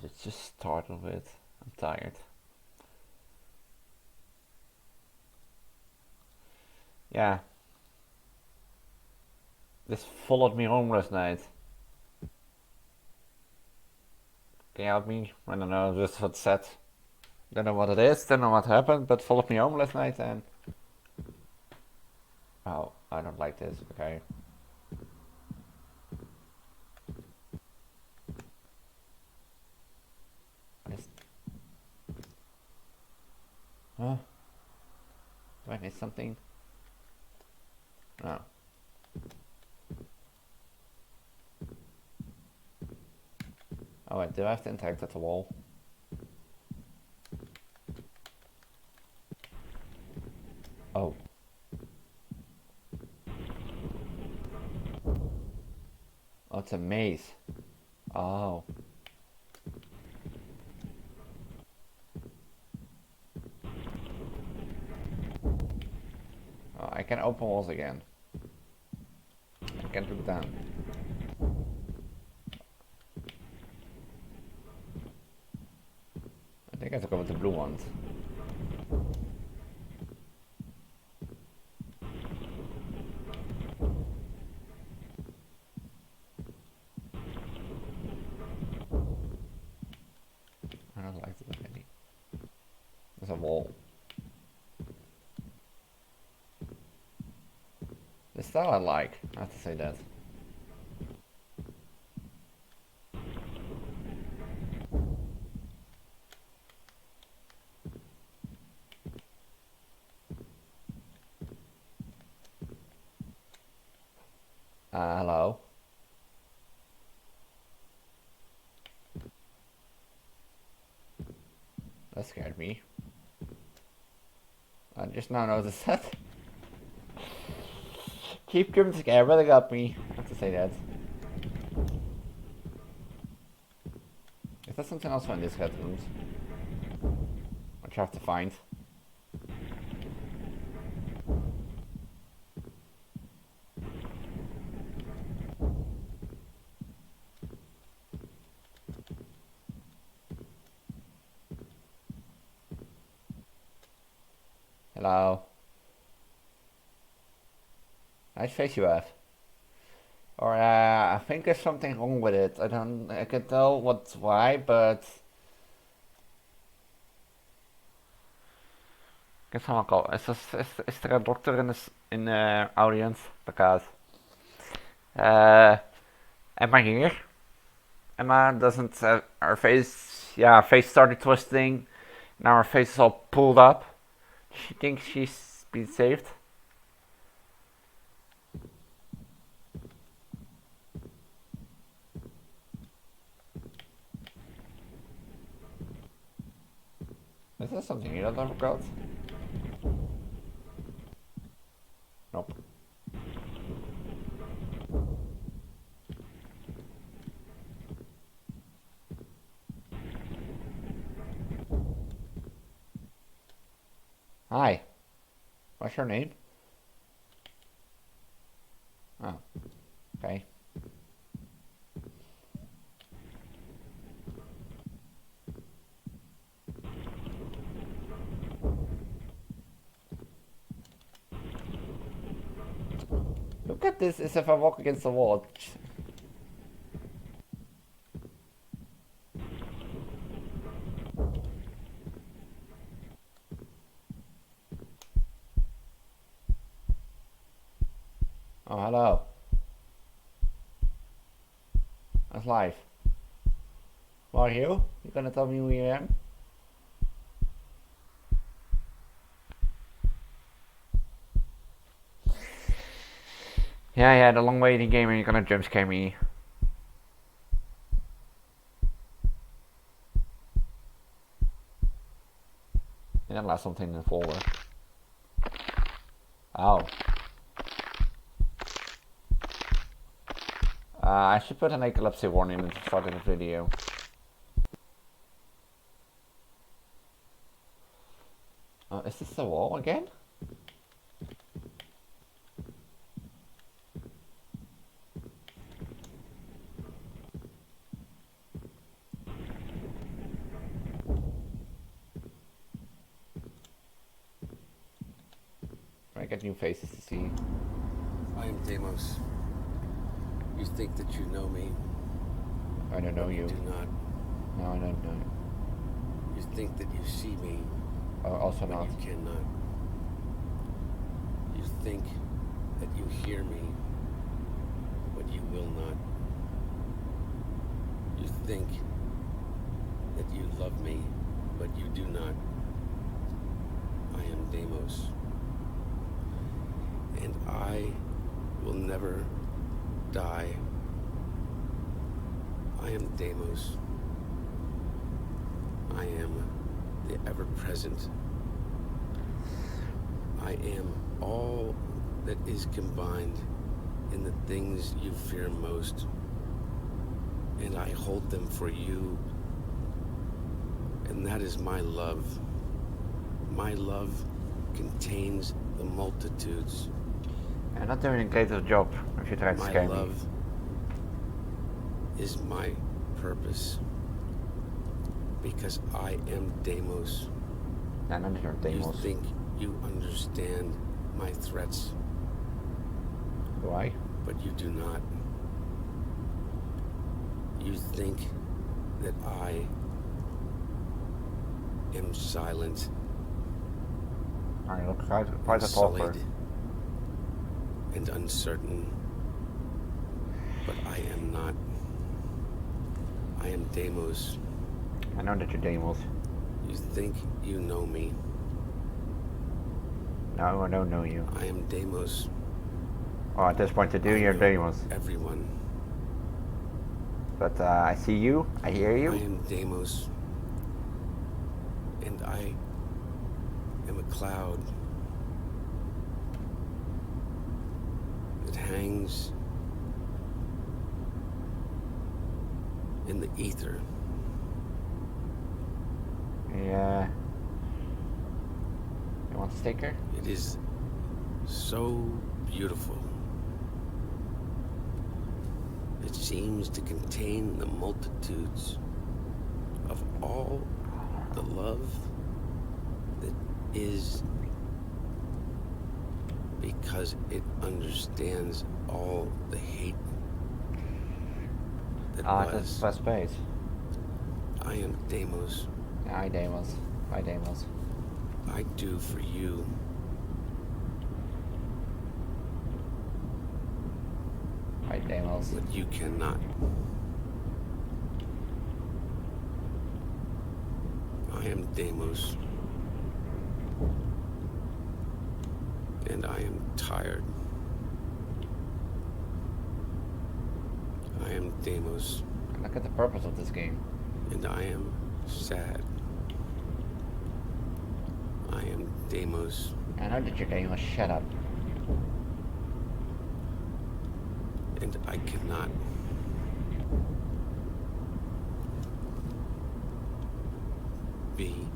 Let's just start with. I'm tired. Yeah. This followed me home last night. Can you help me? I don't know, just what it said. Don't know what it is, don't know what happened, but followed me home last night and... Oh, I don't like this, okay. Huh? Do I need something? No. Oh wait, do I have to interact with the wall? Oh. Oh, it's a maze. Oh. Oh, I can open walls again. I can look down. I think I have to go with the blue ones. I don't like the any. There's a wall. The style I like, I have to say that. Hello. That scared me. I just now noticed that. Keep jump scare, really got me. I have to say that. Is there something else in these rooms? Which I have to find. Hello. Nice face you have. Or I think there's something wrong with it. I can tell why, but... Can someone call? Is there a doctor in the audience? Because... Emma here. Emma doesn't... her face... Yeah, her face started twisting. Now her face is all pulled up. She thinks she's been saved. Is there something you don't have got? Nope. Hi. What's your name? Oh. Okay. Look at this as if I walk against the wall. Oh, hello. That's live. Who are you? You gonna tell me who you am? Yeah, the long waiting game and you're gonna jump scare me. And then last something in the folder. Oh. I should put an epilepsy warning at the start of the video. Is this the wall again? I get new faces to see. I am Deimos. You think that you know me. I don't know you. You do not. No, I don't know. You think that you see me. Also but not. You cannot. You think that you hear me, but you will not. You think that you love me, but you do not. I am Deimos. And I will never die. I am Deimos. I am the ever-present. I am all that is combined in the things you fear most. And I hold them for you. And that is my love. My love contains the multitudes. I'm not doing a great job if you try to scare me. My love is my purpose. Because I am Deimos. I know that you're Deimos. You think you understand my threats. Why? But you do not. You think that I am silent. I look quite a talker. And uncertain. But I am not. I am Deimos. I know that you're Deimos. You think you know me. No, I don't know you. I am Deimos. Oh, at this point, you're Deimos. Everyone. But I see you. I hear you. I am Deimos. And I am a cloud that hangs in the ether. Yeah. You want a sticker? It is so beautiful. It seems to contain the multitudes of all the love that is, because it understands all the hate that was. That's first space. I am Deimos. Hi, Deimos. Hi, Deimos. I do for you. Hi, Deimos. What you cannot. I am Deimos. And I am tired. I am Deimos. Look at the purpose of this game. And I am sad. I am Deimos. I know that you're Deimos. Shut up. And I cannot. Be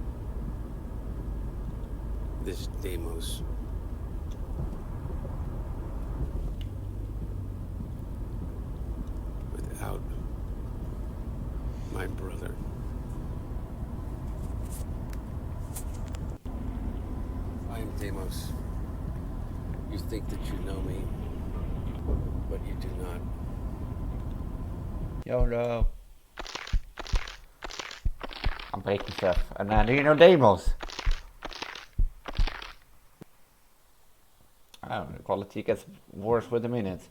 this Deimos. Without my brother. I am Deimos. You think that you know me, but you do not. YOLO. I'm breaking stuff. And do you know Deimos? Oh, the quality gets worse with a minute.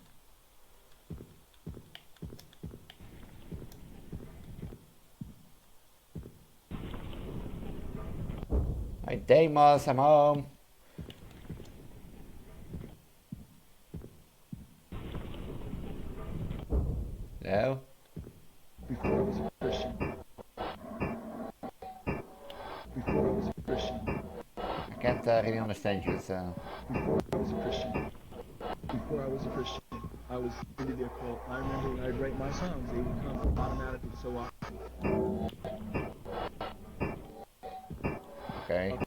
Hi Deimos, I'm home. No? Before I was a Christian. Before I was a Christian. I can't really understand you, so... Before I was a Christian. Before I was a Christian, I was into the occult. I remember when I'd write my songs, they would come automatically so often. Okay.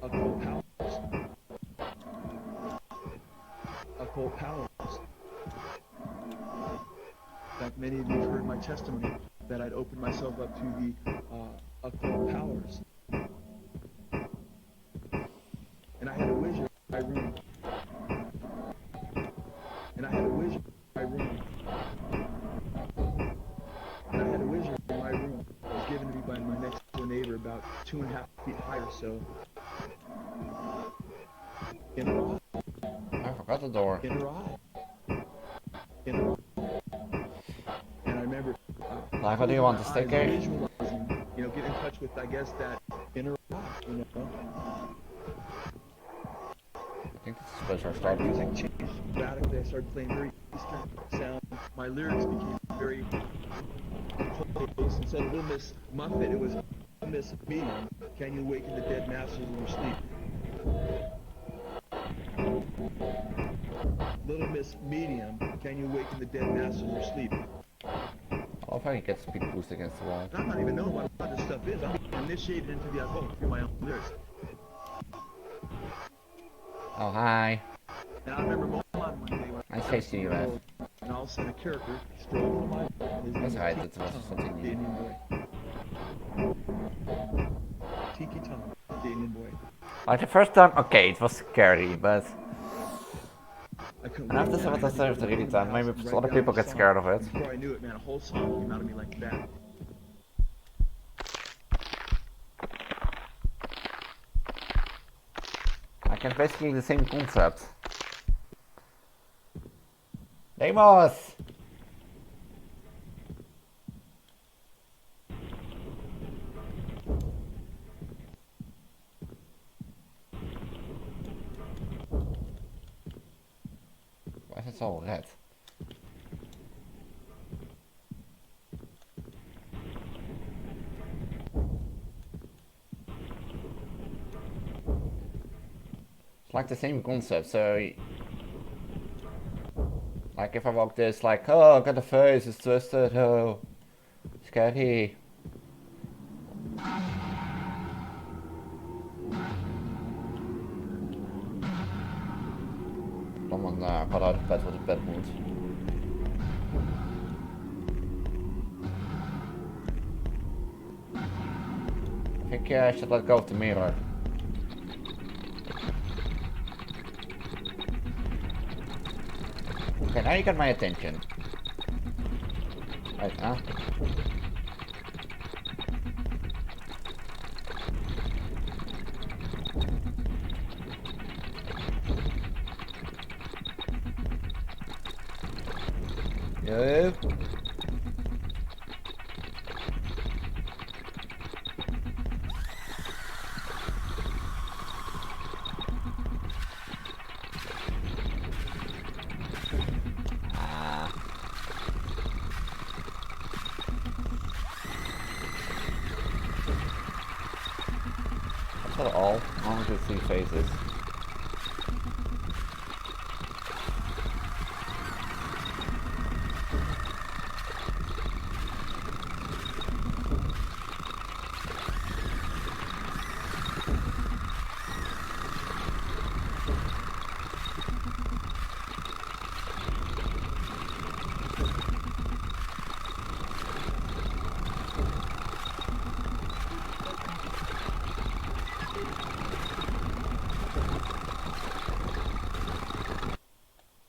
Occult powers. Occult powers. In fact, many of you have heard my testimony that I'd opened myself up to the occult powers. about 2.5 feet high or so. In her eye. I forgot the door. In her eye. In her eye. And I remember Like, what do you want, a closing my sticker? eyes, visualizing, get in touch with, I guess, that inner eye, I think this is supposed to My start. music changed radically. I started playing very Eastern sound. My lyrics became very commonplace. Instead of Little Miss Muffet, it was Little Miss Medium. Can you awaken the dead masters in your sleep? Little Miss Medium, can you awaken the dead masters in your sleep? I love how he gets speed boost against the wall. I'm not even knowing what a lot of this stuff is. I'm being initiated into the occult through my own lyrics. Oh, hi. And I remember going on one day when Nice face to you, man. and all of a sudden a character strolled into my room. His name That's was right, Tiki that was Tom, something the new. Indian boy. Tiki Tom, the Indian boy. Like the first time, okay, it was scary, but I couldn't and after wait. some of the I had to go service to the really house time, maybe and write other down people the get song. scared of it. Before I knew it, man, a whole song came out of me like that. Like it's basically the same concept. Demos! Why is it so red? It's like the same concept, so like if I walk this like, oh, got the face, it's twisted, oh, scary. Someone got out of bed with a bed mood. I think I should let go of the mirror. Okay, now you got my attention. Right, huh? Yo. That's not all. I want to see faces.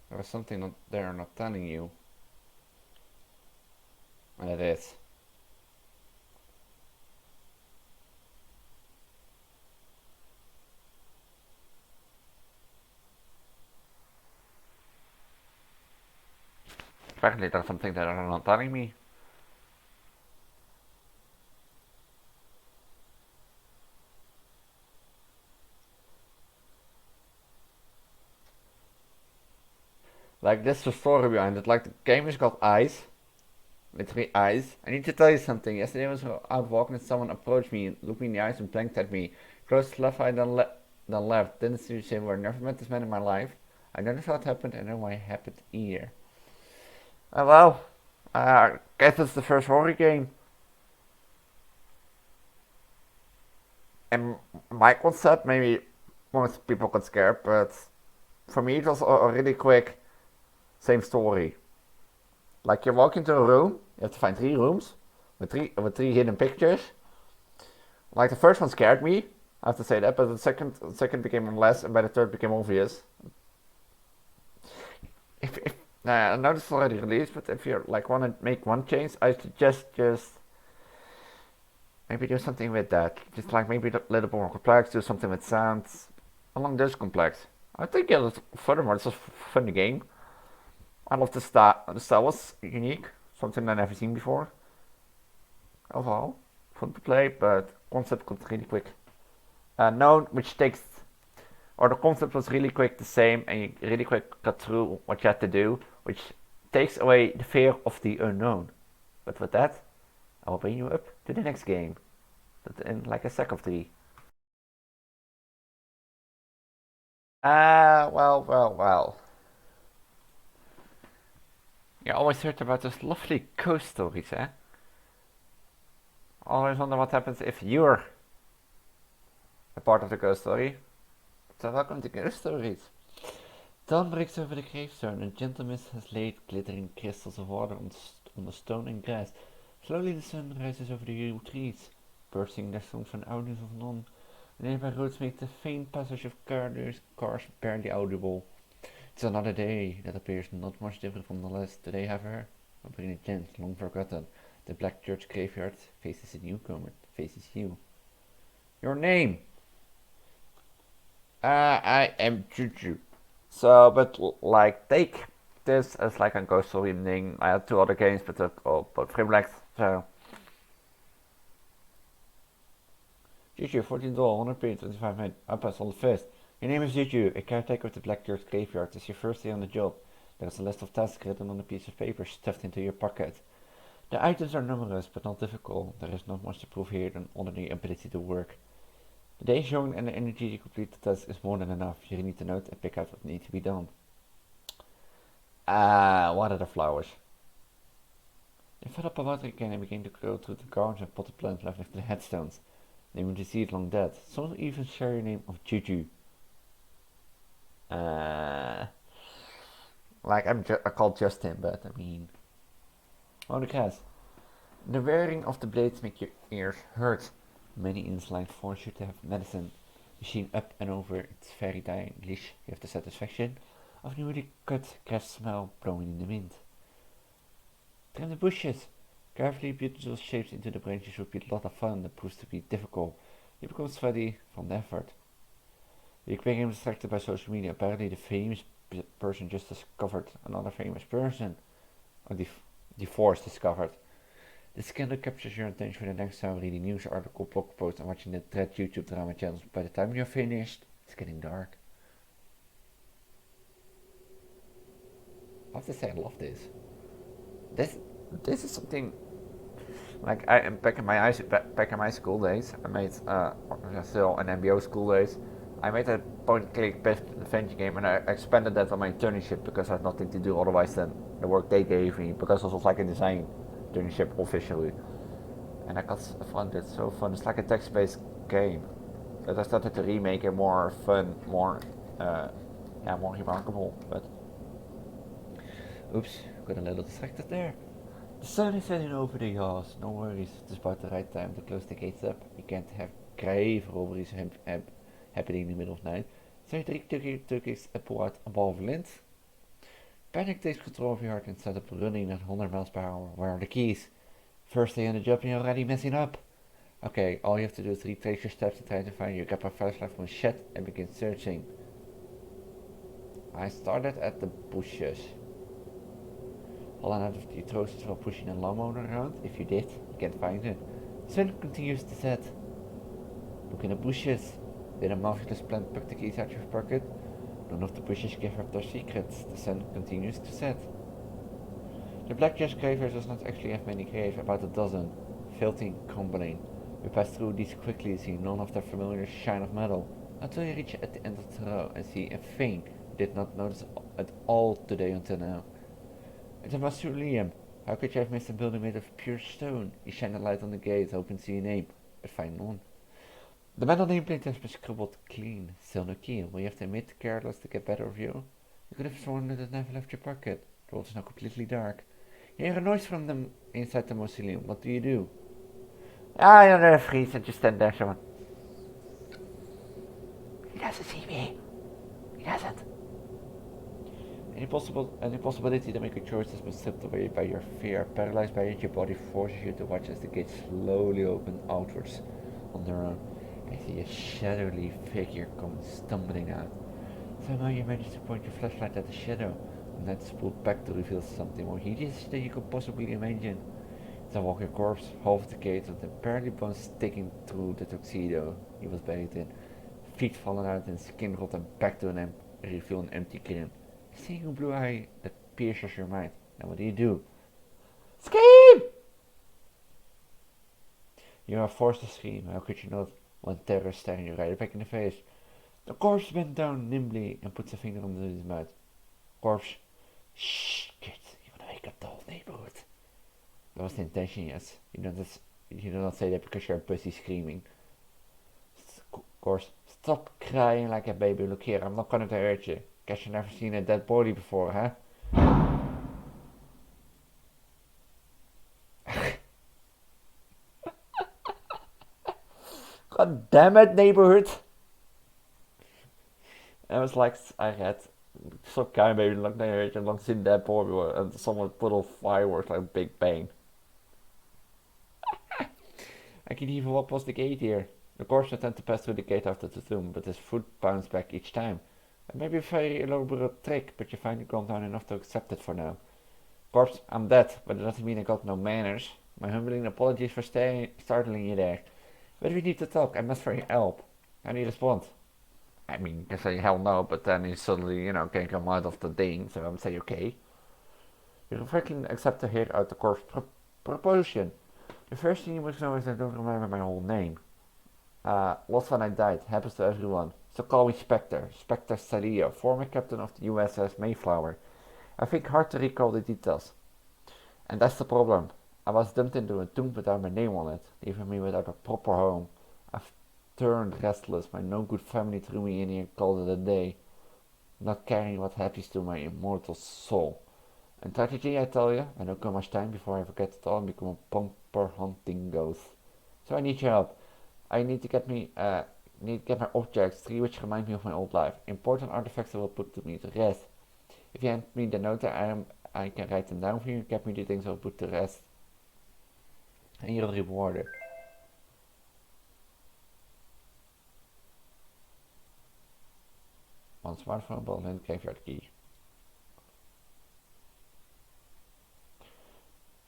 There was something not there not telling you. And it is. Apparently there's something that are not telling me. Like this is the story behind it. Like the game is called Eyes. Literally eyes. I need to tell you something. Yesterday I was out walking and someone approached me, looked me in the eyes and blinked at me. Close to left eye, then left. Didn't see the same word. Never met this man in my life. I never saw it happen and I know why it happened here. Well, I guess it's the first horror game. And my concept, maybe most people got scared, but for me it was a really quick, same story. Like you walk into a room, you have to find 3 rooms with three hidden pictures. Like the first one scared me, I have to say that, but the second became less, and by the third became obvious. If I know this is already released, but if you like want to make one change, I suggest just maybe do something with that. Just like maybe a little more complex, do something with sounds along those complex. I think furthermore, it's a funny game. I love the style. The style was unique, something I never seen before. Overall, fun to play, but concept got really quick. Known, which takes, or the concept was really quick, the same, and you really quick got through what you had to do, which takes away the fear of the unknown. But with that, I will bring you up to the next game, in like a sec of three. Well. You always heard about those lovely ghost stories, eh? Always wonder what happens if you're a part of the ghost story. So welcome to Ghost Stories. Dawn breaks over the gravestone and gentle mist has laid glittering crystals of water on the stone and grass. Slowly the sun rises over the yew trees, bursting their songs from audience of none. The nearby roads make the faint passage of cars barely audible. It's another day that appears not much different from the last. Today, however, opening a gent, long forgotten, the black church graveyard faces a newcomer, faces you. Your name? I am Juju. So, but like, take this as like a ghost story thing. I had 2 other games, but they're all both frame length, so. Juju, $14, 100 pay, 25 minutes, up as on the first. Your name is Juju, a caretaker of the Black Church Graveyard. It's your first day on the job. There is a list of tasks written on a piece of paper stuffed into your pocket. The items are numerous, but not difficult. There is not much to prove here than ordinary ability to work. The day shown and the energy to complete the task is more than enough. You need to note and pick out what needs to be done. What are the flowers? They fill up a water can and begin to grow through the gardens and potted plants left next to the headstones. Naming the seed long dead. Some even share your name of Juju. Like I called Justin, but I mean, oh the cat. The wearing of the blades make your ears hurt. Many insulin force you to have medicine machine up and over its very dying leash. You have the satisfaction of newly cut grass smell blowing in the wind. Trim the bushes. Carefully beautiful shapes into the branches would be a lot of fun that proves to be difficult. You become sweaty from the effort. You became distracted by social media. Apparently the famous person just discovered another famous person. Or the force discovered. The scandal captures your attention for the next time reading news article, blog post and watching the dread YouTube drama channels. By the time you're finished, it's getting dark. I have to say I love this. This is something like I am back in my school days. I made still an MBO school days. I made a point-and-click adventure game, and I expanded that on my internship because I had nothing to do otherwise than the work they gave me. Because it was like a design internship officially, and I found it so fun. It's like a text-based game that I started to remake it more fun, more remarkable. But oops, got a little distracted there. The sun is setting over the yard. No worries, it's about the right time to close the gates up. You can't have grave robberies happening in the middle of the night. So you take turkeys and pull out a ball of lint. Panic takes control of your heart and starts up running at 100 miles per hour. Where are the keys? First day on the job and you're already messing up. Okay, all you have to do is retrace your steps and try to find you. Grab a flashlight from a shed and begin searching. I started at the bushes. Hold on out of the atrocious while pushing a lawnmower around. If you did, you can't find it. The sun continues to set. Look in the bushes. Did a marvelous plant pluck the keys out of your pocket? None of the bushes give up their secrets. The sun continues to set. The Black Church graveyard does not actually have many graves, about a dozen, filthy, crumbling. You pass through these quickly, seeing none of their familiar shine of metal, until you reach at the end of the row and see a thing you did not notice at all today until now. It's a mausoleum. How could you have missed a building made of pure stone? You shine a light on the gate, hoping to see a name, but find none. The metal nameplate has been scribbled clean, still no key. Will you have to admit careless to get better view? You could have sworn that it never left your pocket. The world is now completely dark. You hear a noise from them inside the mausoleum. What do you do? You're freeze and just stand there, someone. He doesn't see me. He doesn't. Any possibility to make a choice has been stripped away by your fear. Paralyzed by it, your body forces you to watch as the gates slowly open outwards on their own. I see a shadowy figure come stumbling out. Somehow you manage to point your flashlight at the shadow, and that's pulled back to reveal something more hideous than you could possibly imagine. It's a walking corpse, half decayed, with apparently bones sticking through the tuxedo he was buried in. Feet fallen out and skin rotten back to reveal an empty grin. Seeing a blue eye that pierces your mind. And what do? Scream! You are forced to scream. How could you not? When terror staring you right back in the face. The corpse bent down nimbly and puts a finger under his mouth. Corpse. Shh, kids. You want to wake up the whole neighborhood. That was the intention, yes. You do not say that because you're a pussy screaming. Corpse. Stop crying like a baby. Look here, I'm not going to hurt you. Guess you've never seen a dead body before, huh? God damn it, neighborhood! And it was like, I had some kind of baby, like they heard you long seen dead body, and someone put on fireworks like Big Bang. I can even walk past the gate here. The corpse attempt to pass through the gate after the tomb, but his foot bounced back each time. It may be a very elaborate trick, but you finally calm down enough to accept it for now. Corpse, I'm dead, but it doesn't mean I got no manners. My humbling apologies for startling you there. But we need to talk, I must for your help. How do you respond? I mean, you say hell no, but then you suddenly, can't come out of the thing, so I would say okay. You reflecting accept to hear out the corpse proposition. The first thing you must know is I don't remember my whole name. Lost when I died, happens to everyone. So call me Spectre Salia, former captain of the USS Mayflower. I think hard to recall the details. And that's the problem. I was dumped into a tomb without my name on it, leaving me without a proper home. I've turned restless, my no good family threw me in here and called it a day, not caring what happens to my immortal soul. And tragedy, I tell you, I don't got much time before I forget it all and become a bumper hunting ghost. So I need your help. I need to get my objects, 3 which remind me of my old life. Important artifacts that will put me to rest. If you hand me the note, I can write them down for you. Get me the things I'll put to rest. And you'll reward it. One smartphone, ball, and graveyard key.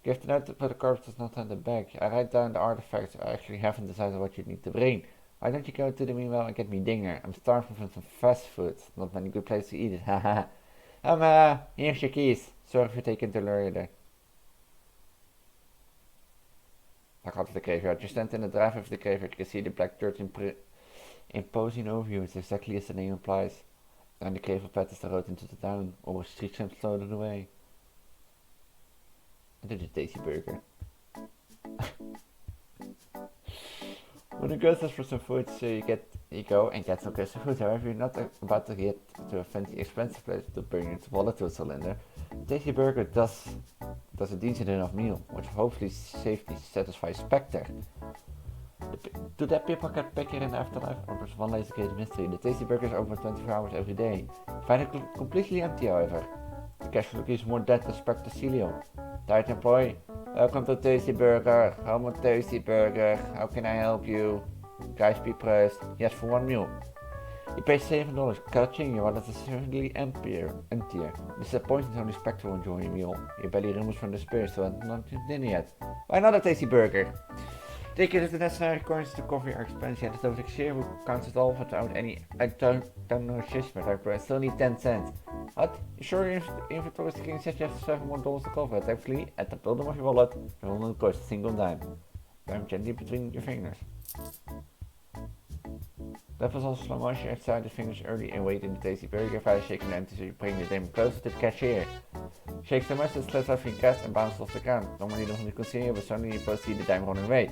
Give the note, but the corpse does not hand it back. I write down the artifacts. I actually haven't decided what you need to bring. Why don't you go to the meanwhile and get me dinner? I'm starving for some fast food. Not many good places to eat it. Haha. Here's your keys. Sorry for taking the lure there. I got to the graveyard. You stand in the driveway of the graveyard. You can see the black dirt imposing over you. It's exactly as the name implies. And the graveyard path is the road into the town. Over street tramps floated away. And then the tasty burger. When a ghost asks for some food, so you go and get some custom food. However, you're not about to get to a fancy expensive place to bring your wallet to a cylinder. The tasty burger does a decent enough meal, which hopefully safely satisfies Spectre. Do that people get back here in the afterlife, or there's one lazy case mystery. The tasty burger is open 24 hours every day. Find it completely empty, however. The cash look is more dead than Spectre Celio. Tired employee, welcome to Tasty Burger. Home of Tasty Burger. How can I help you? Guys, be priced. Yes, for 1 meal. You pay $7. Catching your wallet is certainly emptier. Disappointing only Spectre will enjoy your meal. Your belly rumbles from despair, so I'm not dinner yet. Why not a Tasty Burger? Take it as the necessary coins to cover your expense. Yeah, dat is zeer counts it all without any but I still need 10 cents. What? You sure your inventory is king says you have $7 more to cover it. Actually, at the bottom of your wallet, it will not cost a single dime. Dime gently between your fingers. That was also slow motion outside the fingers early and wait in the tasty burger. Father shaking the empty so you bring the dame closer to the cashier. Shakes the much and slits off your cash and bounces off the ground. Normally doesn't continue, but suddenly you both see the dime running away.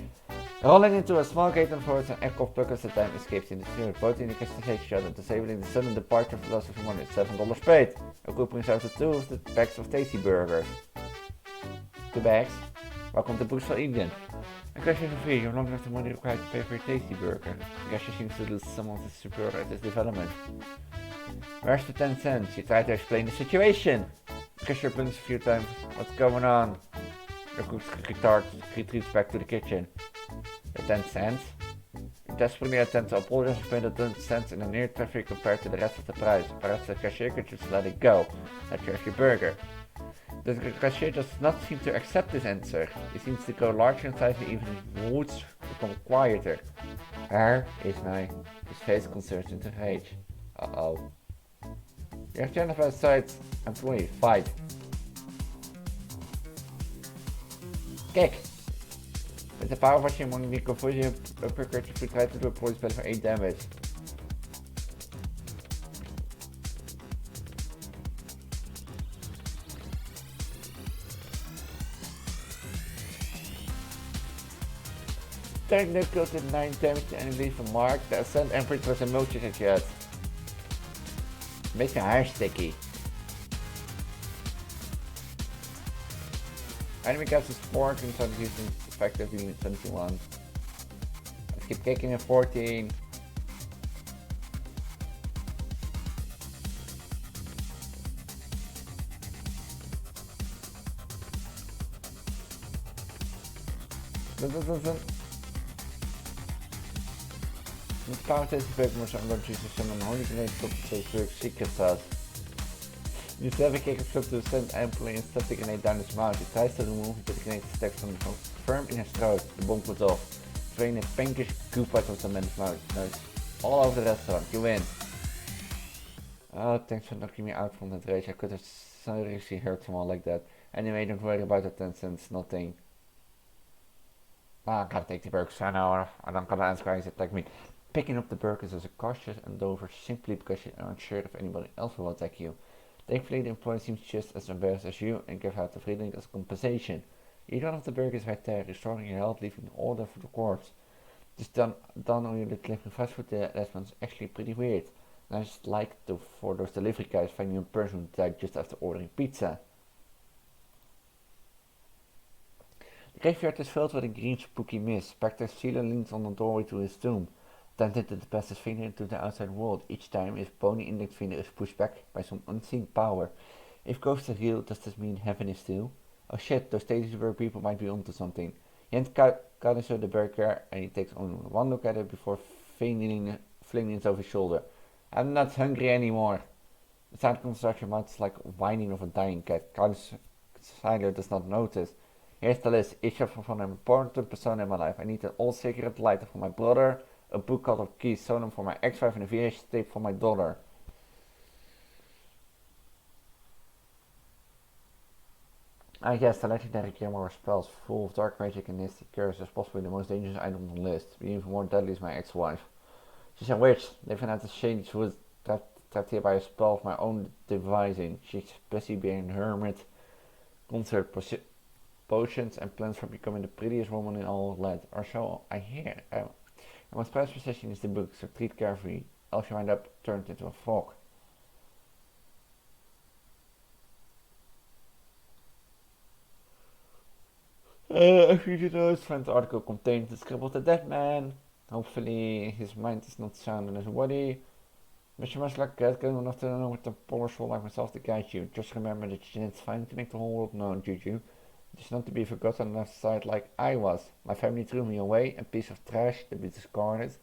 Rolling into a small gate and forwards, an echo of pluckers the dime escapes in the spirit. Both in the cashier shut and disabling the sudden departure of the loss of your money. $7 paid. A group brings out the 2 of the bags of tasty burgers. 2 bags? Welcome to Bruce Indian. A question for you, how long enough the money required to pay for your tasty burger? The cashier seems to lose some of his support at this development. Where's the 10 cents? You try to explain the situation. Cashier blinks a few times. What's going on? The cook retreats back to the kitchen. The 10 cents? You desperately attempt to apologize and explain the 10 cents in a near traffic compared to the rest of the price. Perhaps the cashier could just let it go. Let you have your burger. The cashier does not seem to accept this answer. He seems to grow larger in size and even his moods become quieter. Waar is my... His face concerns into rage. Uh-oh. You have Jennifer's side employee. Fight. Kijk! With the power of your money, the confusion uppercut you try to do a poison spell for 8 damage. Technical to 9 damage to enemy from Mark. The Ascent Emperor was a motion at yet. Beetje haar sticky. Enemy gets his 4 and starts using effectively in 21. Let's keep kicking in 14. Met counter is the more some going to use some only grenade top to secret sauce. You have a kick up to send employee and stuff the grenade down his mouth. He tries to remove it, but the grenade sticks firm in his throat. The bomb goes off, spraying a pinkish goop out of the man's mouth. All over the restaurant. You win. Oh, thanks for knocking me out from that rage. I could have seriously hurt someone like that. Anyway, don't worry about the 10 cents, nothing. I gotta take the burgers an hour. I don't gotta ask guys attack me. Picking up the burgers is a cautious endeavor simply because you aren't sure if anybody else will attack you. Thankfully, the employee seems just as embarrassed as you and gives out the feeling as compensation. Eat one of the burgers right there, restoring your health, leaving the order for the corpse. This done on your delivering fast food restaurants is actually pretty weird. And I just like for those delivery guys finding a person who died just after ordering pizza. The graveyard is filled with a green spooky mist. Spectre Sealer leans on the doorway to his tomb, tempted to pass his finger into the outside world. Each time his bony index finger is pushed back by some unseen power. If ghosts are real, does this mean heaven is still? Oh shit, those stages where people might be onto something. Jens cuts the burger and he takes only one look at it before flinging it over his shoulder. I'm not hungry anymore. The sound comes out your mouth like whining of a dying cat. Siler does not notice. Here's the list, each of an important persona in my life. I need an old cigarette lighter for my brother, a book called of Keys Sonum for my ex-wife, and a VHS tape for my daughter. Yes, the legendary grimoire spells full of dark magic and nasty curses is possibly the most dangerous item on the list. But even more deadly is my ex-wife. She's a witch, living out the shades woods, trapped here by a spell of my own devising. She's busy being a hermit, concert potions and plans for becoming the prettiest woman in all of land, or so I hear. My most prized possession is the book, so treat carefully, else you wind up turned into a frog. If you didn't know, his friend's article contains the scribble of the dead man. Hopefully his mind is not sound in his body. But you must like get good enough to know with a powerful like myself to guide you. Just remember that it's fine to make the whole world know, Juju. It's not to be forgotten left side like I was. My family threw me away, a piece of trash that be discarded.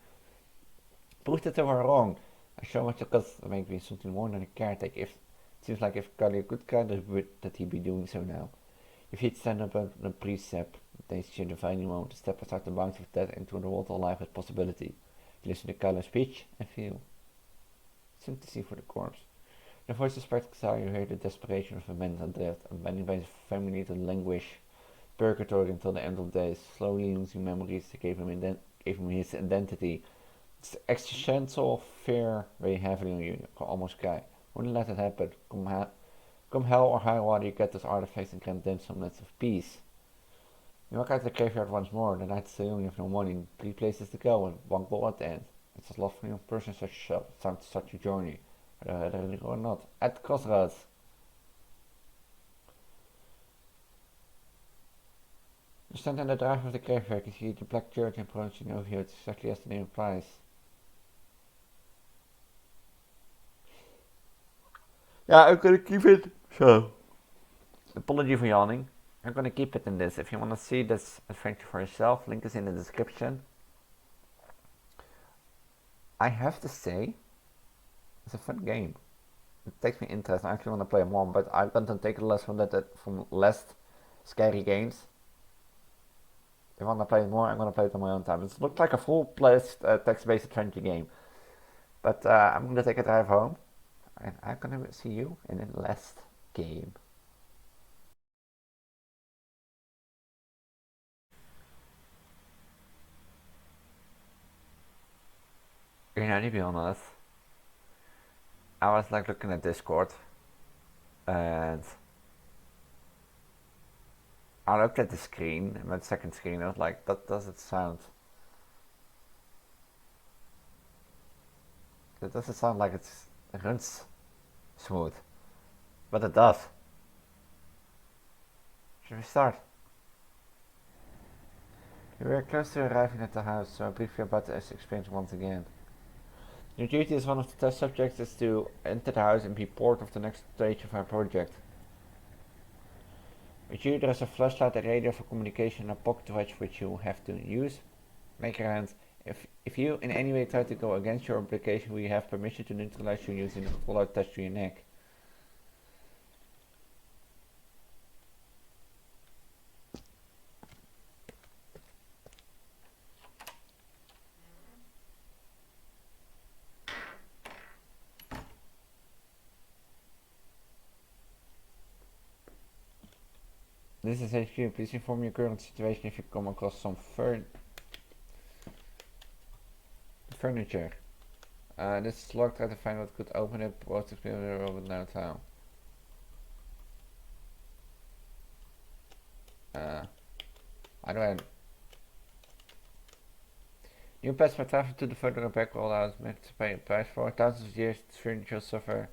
Proved that they were wrong. I show much it costs to make me something more than a caretaker. It seems like if Carly a good guy that he'd be doing so now. If he'd stand up on a precept, they should define the moment to step outside the bounds of death into the world of life as possibility. You listen to Carly's speech and feel sympathy for the corpse. The voice of Spectre you hear the desperation of a man adrift, abandoned by his family to languish purgatory until the end of days, slowly losing memories that gave him his identity. This existential fear weigh heavily on you. You can almost cry. Wouldn't let it happen. Come hell or high water, you get those artifacts and grant them some minutes of peace. You walk out the graveyard once more. The night's still, you have no money, 3 places to go, and 1 goal at the end. It's a lot for a young person such a journey. Whether or not. At the crossroads. You stand in the drive of the graveyard. You see the black church approaching over you. It's exactly as the name implies. Yeah, I'm gonna keep it. So, apology for yawning. I'm gonna keep it in this. If you wanna see this adventure for yourself, link is in the description. I have to say, it's a fun game. It takes me interest. I actually want to play more, but I'm going to take a lesson from less scary games. If I want to play more, I'm going to play it on my own time. It looks like a full-fledged text-based adventure game. But I'm going to take a drive home, and I'm going to see you in the last game. You know, to be honest, I was like looking at Discord, and I looked at the screen, my second screen, I was like, that doesn't sound... It doesn't sound like it runs smooth. But it does. Should we start? We are close to arriving at the house, so briefly about the experience once again. Your duty as one of the test subjects is to enter the house and be part of the next stage of our project. With you there is a flashlight, a radio for communication, and a pocket watch which you have to use. Make your hands. If you in any way try to go against your obligation, we have permission to neutralize you using the fallout touch to your neck. This is HQ. Please inform your current situation if you come across some furniture. This is locked. Try to find what could open it. Both experience over downtown. How do I... New pets might travel to the further back roll out meant to pay a price for. Thousands of years furniture suffer.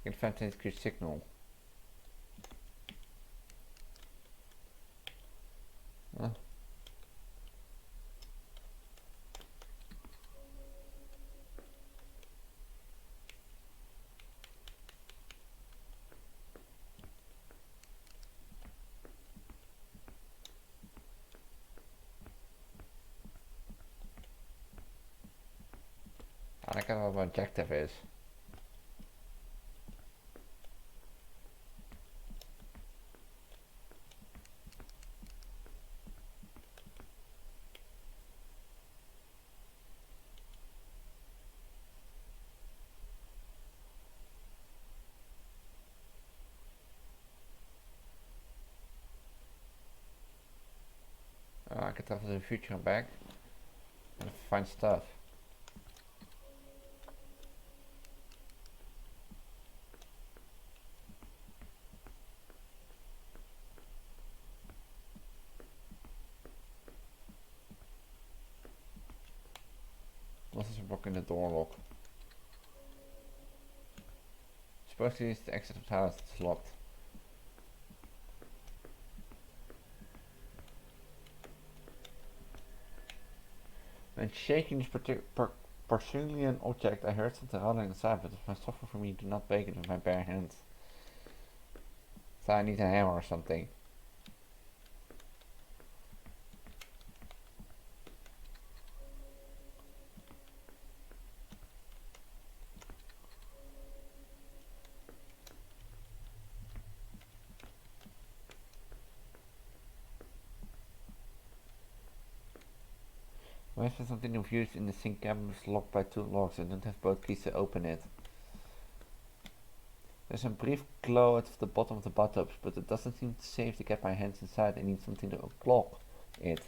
Advantage increased signal. I don't know what my objective is. I could travel to the future and back and find stuff. What is blocking the door lock? Supposed to use the exit of the house, it's locked. When shaking this Porcelain object, I heard something rattling inside, but it was my software for me to not break it with my bare hands. So I need a hammer or something. Why is there something confused in the sink cabinet is locked by two locks? I don't have both keys to open it. There's a brief glow at the bottom of the bathtub, but it doesn't seem safe to get my hands inside. I need something to unlock it.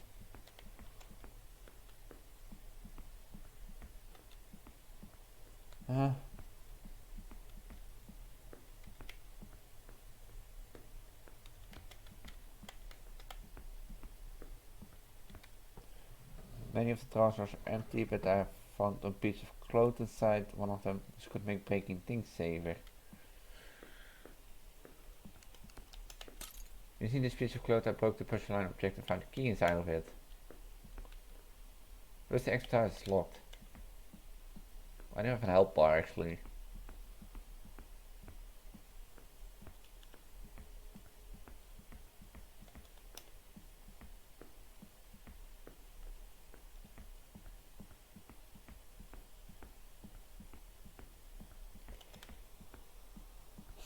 Many of the drawers are empty, but I have found a piece of cloth inside one of them. This could make breaking things safer. You see this piece of cloth? I broke the porcelain object and found a key inside of it. Where's the expertise is locked? I don't have a help bar actually.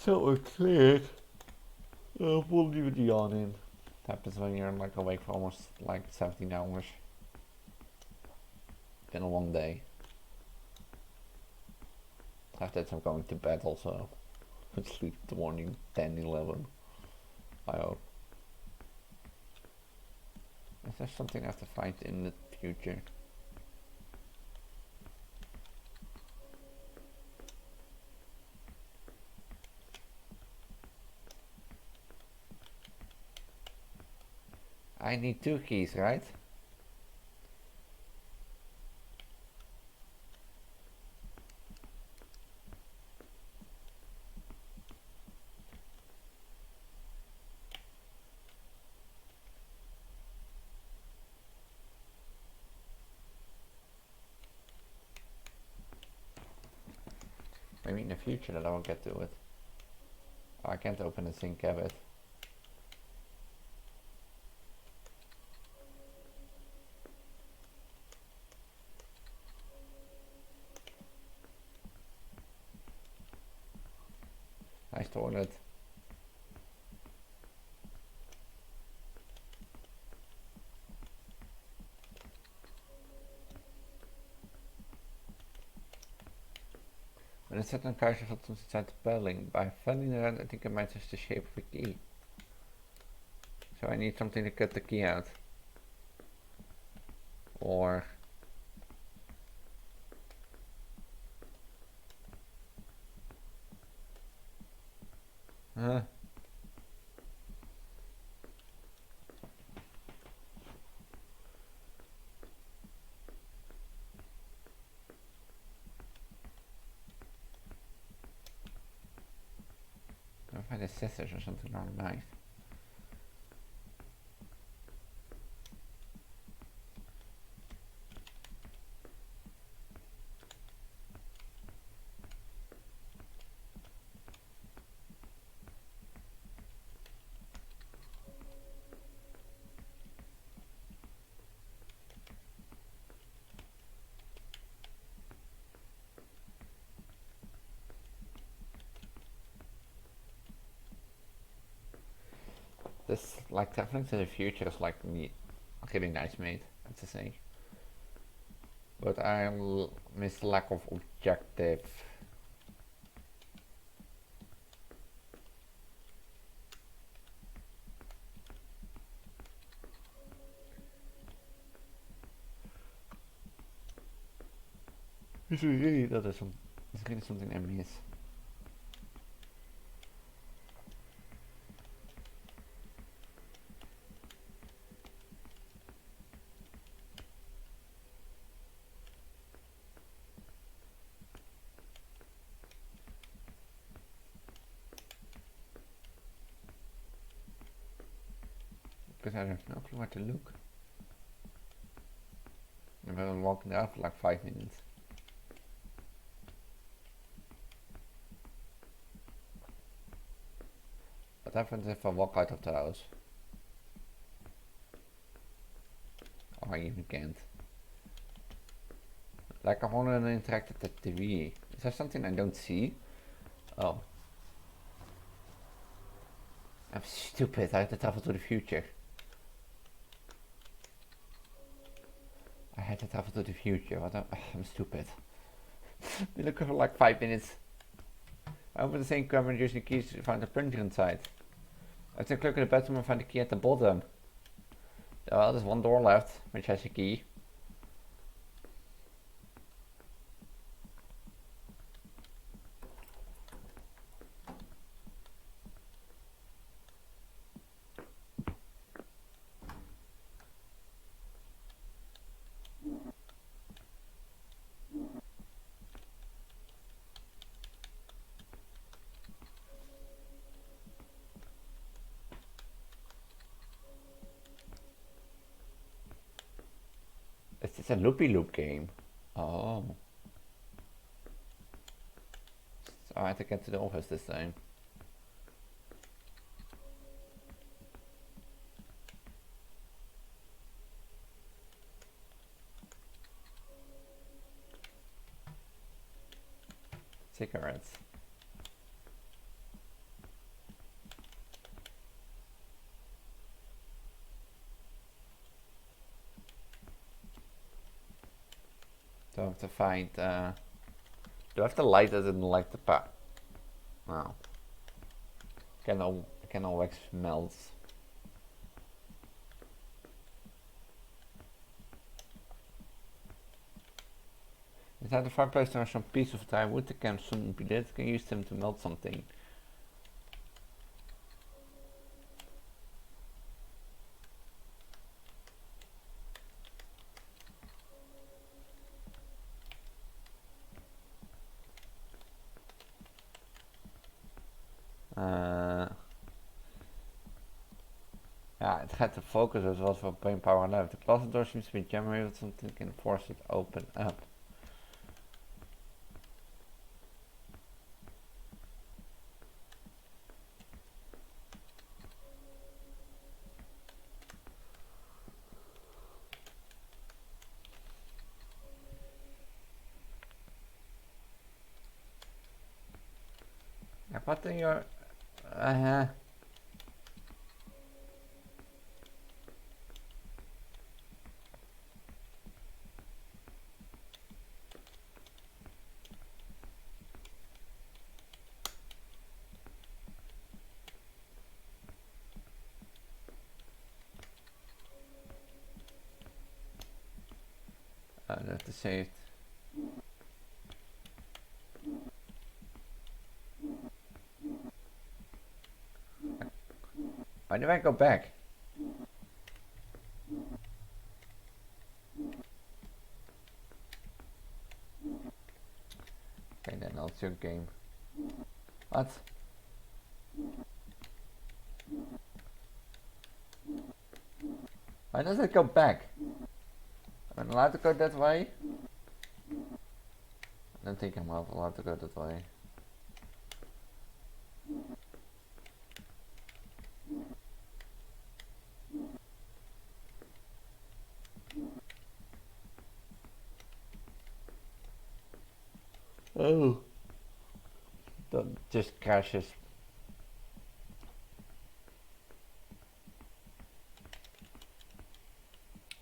So it's cleared. We'll leave the on in. It happens when you're like awake for almost like 17 hours. Been a long day. After that I'm going to bed also. Sleep the morning 10, 11. I hope. Is there something I have to find in the future? I need 2 keys, right? Maybe in the future that I will get to it. Oh, I can't open the zinc cabinet. Nice toilet. When I set on kruisje got soms inside the paddling. By feeling around I think it matches the shape of a key. So I need something to cut the key out. Or huh? Can I find a scissors or something on a knife? This like traveling to the future is like really nice made, I have to say. But I miss lack of objective. It's really it's really something I miss. Because I have no clue where to look. I've been walking out for like 5 minutes. What happens if I walk out of the house? Or I even can't. Like I want to interact with the TV. Is there something I don't see? Oh. I'm stupid, I have to travel to the future. I had to travel to the future. I'm stupid. Been looking for like 5 minutes. I opened the same camera and used the keys to find the printer inside. I took a look at the bedroom and found the key at the bottom. Well, there's one door left, which has a key. It's a loopy loop game. Oh. So I have to get to the office this time. Cigarettes. So I have to find, do I have to light it in like the pack? No. Can all wax melts. Inside the fireplace there are some pieces of dry wood that can soon be lit. Can use them to melt something. Yeah, it had to focus as well for brain power left. The closet door seems to be jamming with something can force it open up. Yeah, but then you're I have to save. Why do I go back? Okay, then I'll your game. What? Why does it go back? Am I allowed to go that way? I don't think I'm allowed to go that way. Oh. That just crashes.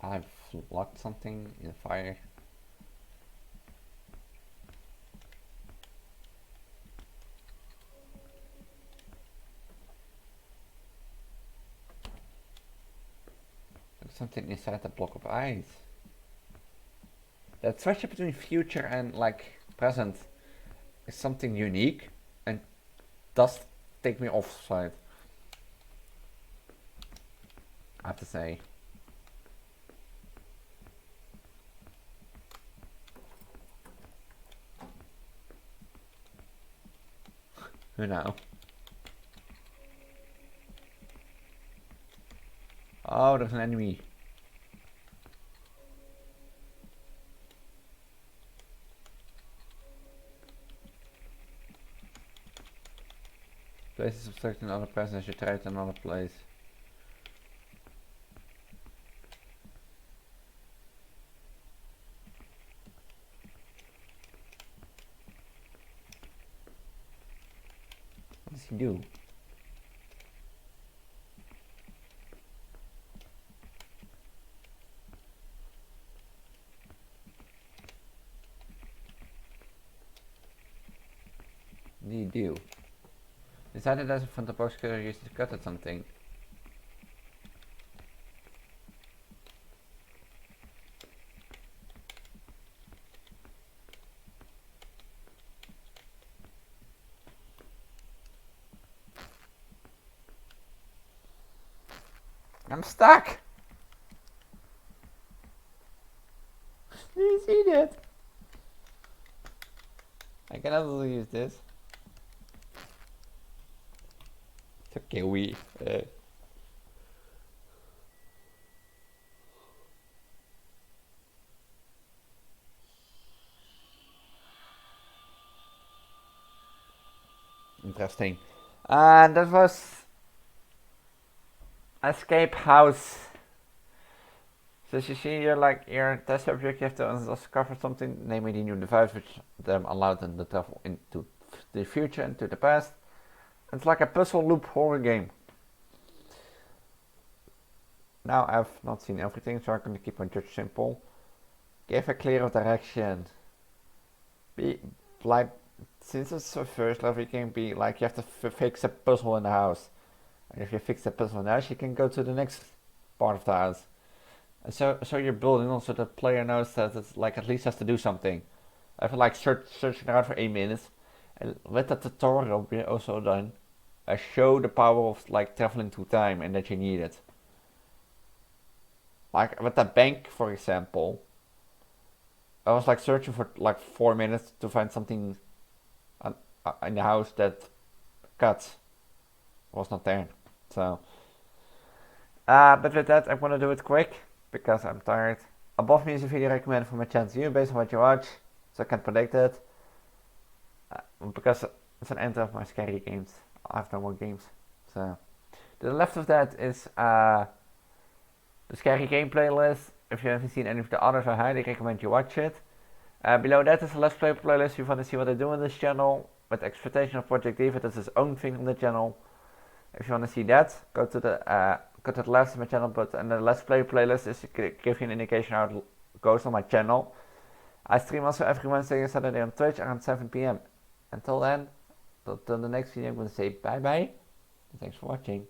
I've locked something in fire. There's something inside the block of ice. That switch between future and like present is something unique and does take me off side. I have to say. Who now? Oh, there's an enemy. Place is obstructing another person as you try it in another place. What does he do? What do you do? Decided as a front box cutter used to cut at something. I'm stuck! Do you see that? I cannot use this. It's okay, we. interesting. And that was Escape House. So as you see here, like your test subject, you have to discover something, namely the new device which them allowed them to travel into the future and to the past. It's like a puzzle loop horror game. Now I've not seen everything, so I'm going to keep my judge simple. Give a clear direction. Be like, since it's a first level, you can be like, you have to fix a puzzle in the house. And if you fix the puzzle in the house, you can go to the next part of the house. And so you're building also the player knows that it's like at least has to do something. I've like searching around for 8 minutes. And with the tutorial we also done, I show the power of like traveling through time and that you need it. Like with the bank, for example, I was like searching for like 4 minutes to find something in the house that cuts was not there. So, but with that, I'm gonna do it quick because I'm tired. Above me is a video recommended for my channel to you based on what you watch, so I can predict it. Because it's an end of my scary games. I have no more games. So, to the left of that is the scary game playlist. If you haven't seen any of the others, I highly recommend you watch it. Below that is a Let's Play playlist if you want to see what I do on this channel. With expectation of Project David, that's his own thing on the channel. If you want to see that, go to the left of my channel, but and the Let's Play playlist is to give you an indication how it goes on my channel. I stream also every Wednesday and Saturday on Twitch around 7 PM. Until then, until the next video, I'm going to say bye bye. Thanks for watching.